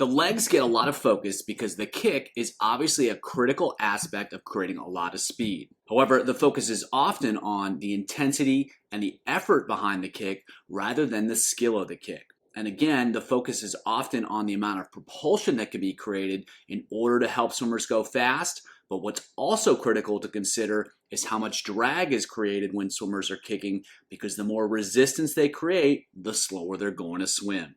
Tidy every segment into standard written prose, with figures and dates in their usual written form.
The legs get a lot of focus because the kick is obviously a critical aspect of creating a lot of speed. However, the focus is often on the intensity and the effort behind the kick rather than the skill of the kick. And again, the focus is often on the amount of propulsion that can be created in order to help swimmers go fast. But what's also critical to consider is how much drag is created when swimmers are kicking, because the more resistance they create, the slower they're going to swim.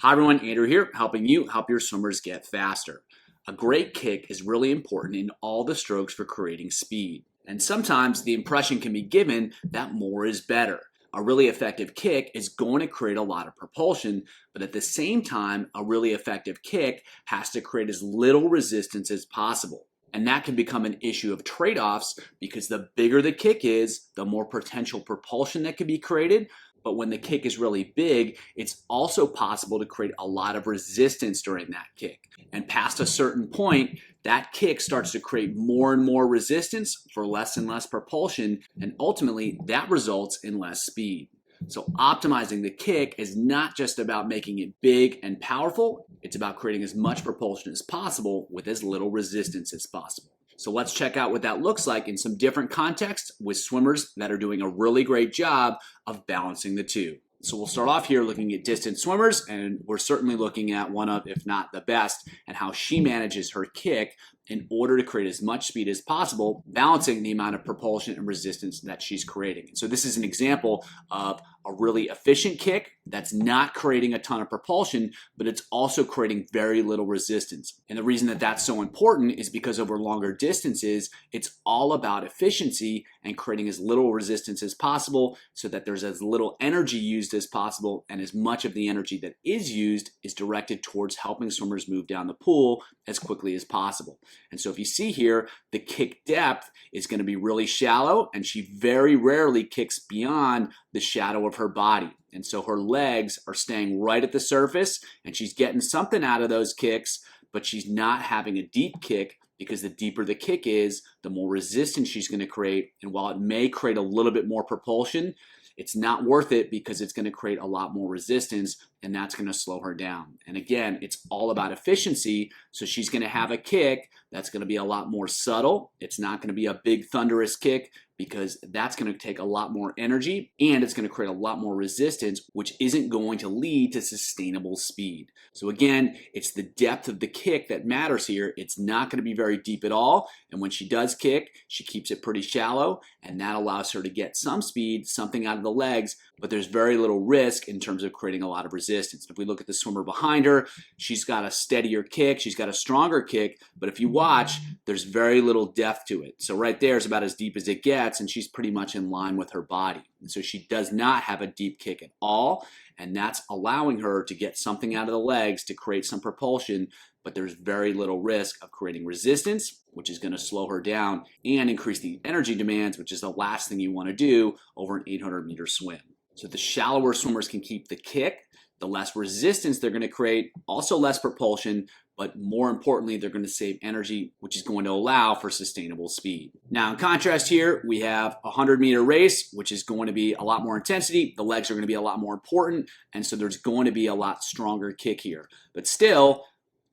Hi everyone, Andrew here, helping you help your swimmers get faster. A great kick is really important in all the strokes for creating speed. And sometimes the impression can be given that more is better. A really effective kick is going to create a lot of propulsion, but at the same time, a really effective kick has to create as little resistance as possible. And that can become an issue of trade-offs because the bigger the kick is, the more potential propulsion that can be created. But when the kick is really big, it's also possible to create a lot of resistance during that kick. And past a certain point, that kick starts to create more and more resistance for less and less propulsion, and ultimately that results in less speed. So optimizing the kick is not just about making it big and powerful, it's about creating as much propulsion as possible with as little resistance as possible. So let's check out what that looks like in some different contexts with swimmers that are doing a really great job of balancing the two. So we'll start off here looking at distance swimmers, and we're certainly looking at one of, if not the best, and how she manages her kick in order to create as much speed as possible, balancing the amount of propulsion and resistance that she's creating. So this is an example of a really efficient kick that's not creating a ton of propulsion, but it's also creating very little resistance. And the reason that that's so important is because over longer distances, it's all about efficiency and creating as little resistance as possible so that there's as little energy used as possible, and as much of the energy that is used is directed towards helping swimmers move down the pool as quickly as possible. And so if you see here, the kick depth is going to be really shallow, and she very rarely kicks beyond the shadow of her body. And so her legs are staying right at the surface, and she's getting something out of those kicks, but she's not having a deep kick, because the deeper the kick is, the more resistance she's going to create. And while it may create a little bit more propulsion, it's not worth it because it's going to create a lot more resistance, and that's going to slow her down. And again, it's all about efficiency. So she's going to have a kick that's going to be a lot more subtle. It's not going to be a big thunderous kick, because that's going to take a lot more energy, and it's going to create a lot more resistance, which isn't going to lead to sustainable speed. So again, it's the depth of the kick that matters here. It's not going to be very deep at all, and when she does kick, she keeps it pretty shallow, and that allows her to get some speed, something out of the legs, but there's very little risk in terms of creating a lot of resistance. If we look at the swimmer behind her, she's got a steadier kick, she's got a stronger kick, but if you watch, there's very little depth to it. So right there is about as deep as it gets, and she's pretty much in line with her body. And so she does not have a deep kick at all, and that's allowing her to get something out of the legs to create some propulsion, but there's very little risk of creating resistance, which is going to slow her down and increase the energy demands, which is the last thing you want to do over an 800-meter swim. So the shallower swimmers can keep the kick, the less resistance they're going to create, also less propulsion, but more importantly, they're going to save energy, which is going to allow for sustainable speed. Now, in contrast here, we have a 100-meter race, which is going to be a lot more intensity. The legs are going to be a lot more important, and so there's going to be a lot stronger kick here. But still,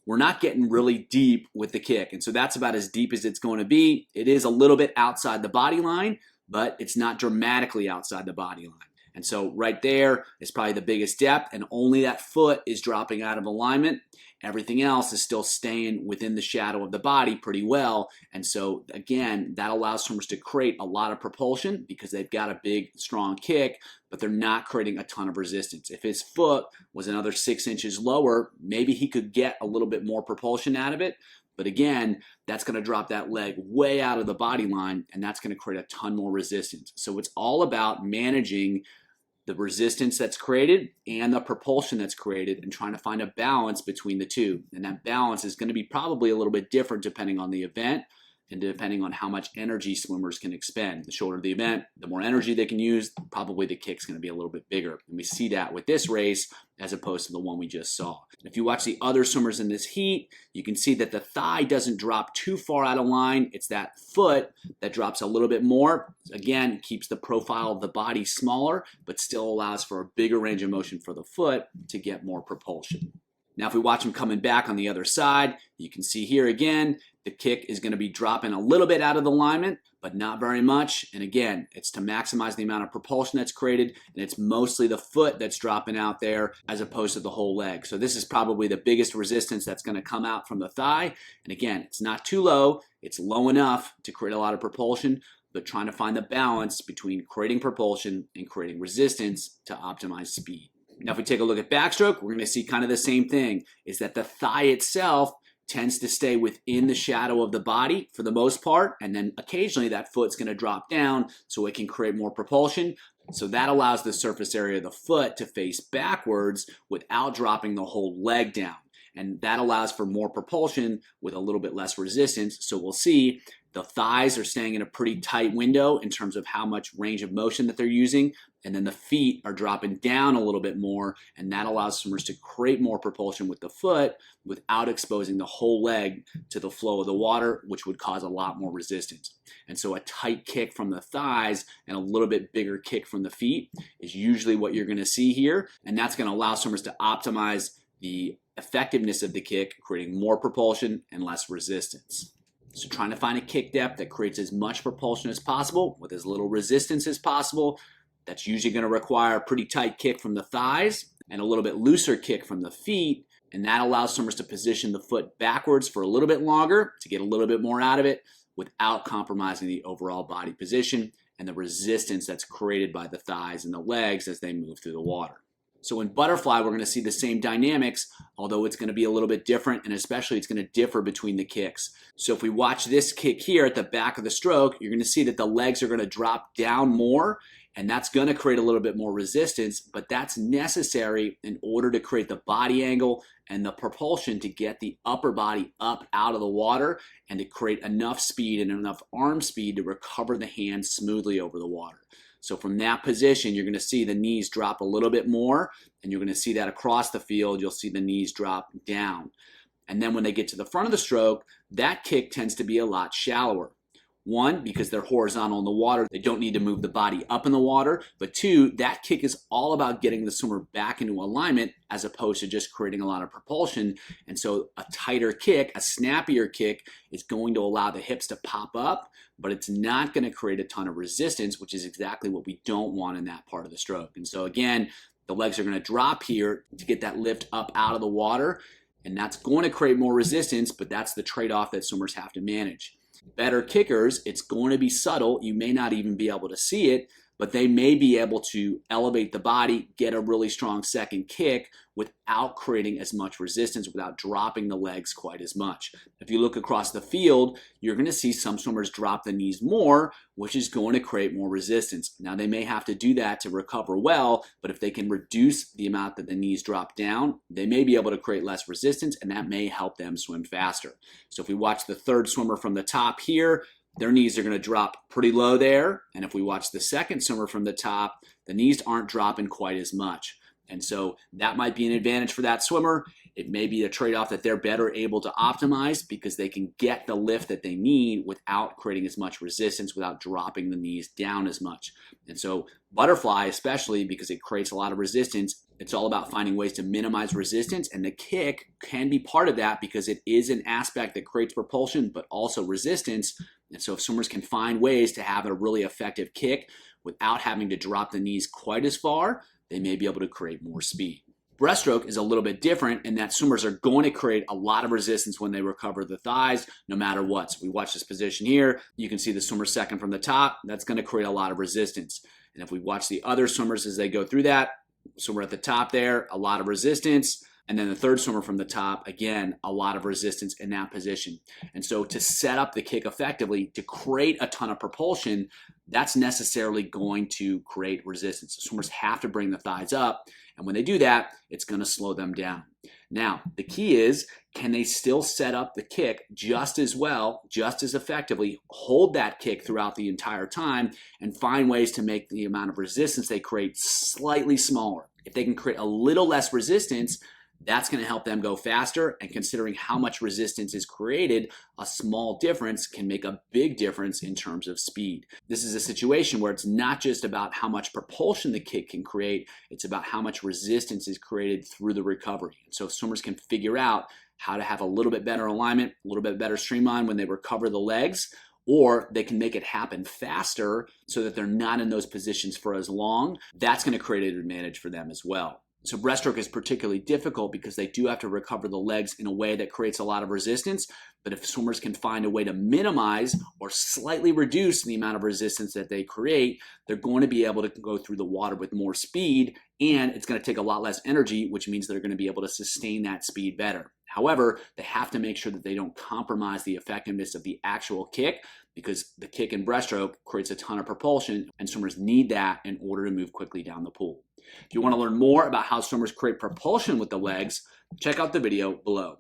we're not getting really deep with the kick, and so that's about as deep as it's going to be. It is a little bit outside the body line, but it's not dramatically outside the body line. And so right there is probably the biggest depth, and only that foot is dropping out of alignment. Everything else is still staying within the shadow of the body pretty well. And so again, that allows swimmers to create a lot of propulsion because they've got a big, strong kick, but they're not creating a ton of resistance. If his foot was another 6 inches lower, maybe he could get a little bit more propulsion out of it. But again, that's going to drop that leg way out of the body line, and that's going to create a ton more resistance. So it's all about managing the resistance that's created and the propulsion that's created, and trying to find a balance between the two. And that balance is going to be probably a little bit different depending on the event and depending on how much energy swimmers can expend. The shorter the event, the more energy they can use, probably the kick's going to be a little bit bigger. And we see that with this race as opposed to the one we just saw. If you watch the other swimmers in this heat, you can see that the thigh doesn't drop too far out of line. It's that foot that drops a little bit more. Again, keeps the profile of the body smaller, but still allows for a bigger range of motion for the foot to get more propulsion. Now, if we watch him coming back on the other side, you can see here again, the kick is going to be dropping a little bit out of alignment, but not very much. And again, it's to maximize the amount of propulsion that's created, and it's mostly the foot that's dropping out there as opposed to the whole leg. So this is probably the biggest resistance that's going to come out from the thigh. And again, it's not too low. It's low enough to create a lot of propulsion, but trying to find the balance between creating propulsion and creating resistance to optimize speed. Now, if we take a look at backstroke, we're going to see kind of the same thing, is that the thigh itself tends to stay within the shadow of the body for the most part, and then occasionally that foot's going to drop down so it can create more propulsion. So that allows the surface area of the foot to face backwards without dropping the whole leg down. And that allows for more propulsion with a little bit less resistance. So we'll see the thighs are staying in a pretty tight window in terms of how much range of motion that they're using. And then the feet are dropping down a little bit more, and that allows swimmers to create more propulsion with the foot without exposing the whole leg to the flow of the water, which would cause a lot more resistance. And so a tight kick from the thighs and a little bit bigger kick from the feet is usually what you're going to see here. And that's going to allow swimmers to optimize the effectiveness of the kick, creating more propulsion and less resistance. So trying to find a kick depth that creates as much propulsion as possible with as little resistance as possible. That's usually going to require a pretty tight kick from the thighs and a little bit looser kick from the feet. And that allows swimmers to position the foot backwards for a little bit longer to get a little bit more out of it without compromising the overall body position and the resistance that's created by the thighs and the legs as they move through the water. So in butterfly, we're going to see the same dynamics, although it's going to be a little bit different, and especially it's going to differ between the kicks. So if we watch this kick here at the back of the stroke, you're going to see that the legs are going to drop down more, and that's going to create a little bit more resistance, but that's necessary in order to create the body angle and the propulsion to get the upper body up out of the water and to create enough speed and enough arm speed to recover the hands smoothly over the water. So from that position, you're going to see the knees drop a little bit more, and you're going to see that across the field, you'll see the knees drop down. And then when they get to the front of the stroke, that kick tends to be a lot shallower. One, because they're horizontal in the water, they don't need to move the body up in the water. But two, that kick is all about getting the swimmer back into alignment as opposed to just creating a lot of propulsion. And so a tighter kick, a snappier kick, is going to allow the hips to pop up, but it's not going to create a ton of resistance, which is exactly what we don't want in that part of the stroke. And so again, the legs are going to drop here to get that lift up out of the water, and that's going to create more resistance, but that's the trade-off that swimmers have to manage. Better kickers, it's going to be subtle. You may not even be able to see it, but they may be able to elevate the body, get a really strong second kick without creating as much resistance, without dropping the legs quite as much. If you look across the field, you're going to see some swimmers drop the knees more, which is going to create more resistance. Now, they may have to do that to recover well, but if they can reduce the amount that the knees drop down, they may be able to create less resistance, and that may help them swim faster. So if we watch the third swimmer from the top here, their knees are going to drop pretty low there. And if we watch the second swimmer from the top, the knees aren't dropping quite as much. And so that might be an advantage for that swimmer. It may be a trade-off that they're better able to optimize because they can get the lift that they need without creating as much resistance, without dropping the knees down as much. And so butterfly, especially because it creates a lot of resistance, it's all about finding ways to minimize resistance, and the kick can be part of that because it is an aspect that creates propulsion but also resistance. And so if swimmers can find ways to have a really effective kick without having to drop the knees quite as far, they may be able to create more speed. Breaststroke is a little bit different in that swimmers are going to create a lot of resistance when they recover the thighs, no matter what. So we watch this position here. You can see the swimmer second from the top. That's going to create a lot of resistance. And if we watch the other swimmers as they go through that, swimmer at the top there, a lot of resistance. And then the third swimmer from the top, again, a lot of resistance in that position. And so to set up the kick effectively, to create a ton of propulsion, that's necessarily going to create resistance. So swimmers have to bring the thighs up. And when they do that, it's going to slow them down. Now, the key is, can they still set up the kick just as well, just as effectively, hold that kick throughout the entire time, and find ways to make the amount of resistance they create slightly smaller? If they can create a little less resistance, That's going to help them go faster, and considering how much resistance is created, a small difference can make a big difference in terms of speed. This is a situation where it's not just about how much propulsion the kick can create, it's about how much resistance is created through the recovery. And so if swimmers can figure out how to have a little bit better alignment, a little bit better streamline when they recover the legs, or they can make it happen faster so that they're not in those positions for as long, that's going to create an advantage for them as well. So breaststroke is particularly difficult because they do have to recover the legs in a way that creates a lot of resistance. But if swimmers can find a way to minimize or slightly reduce the amount of resistance that they create, they're going to be able to go through the water with more speed, and it's going to take a lot less energy, which means they're going to be able to sustain that speed better. However, they have to make sure that they don't compromise the effectiveness of the actual kick, because the kick in breaststroke creates a ton of propulsion, and swimmers need that in order to move quickly down the pool. If you want to learn more about how swimmers create propulsion with the legs, check out the video below.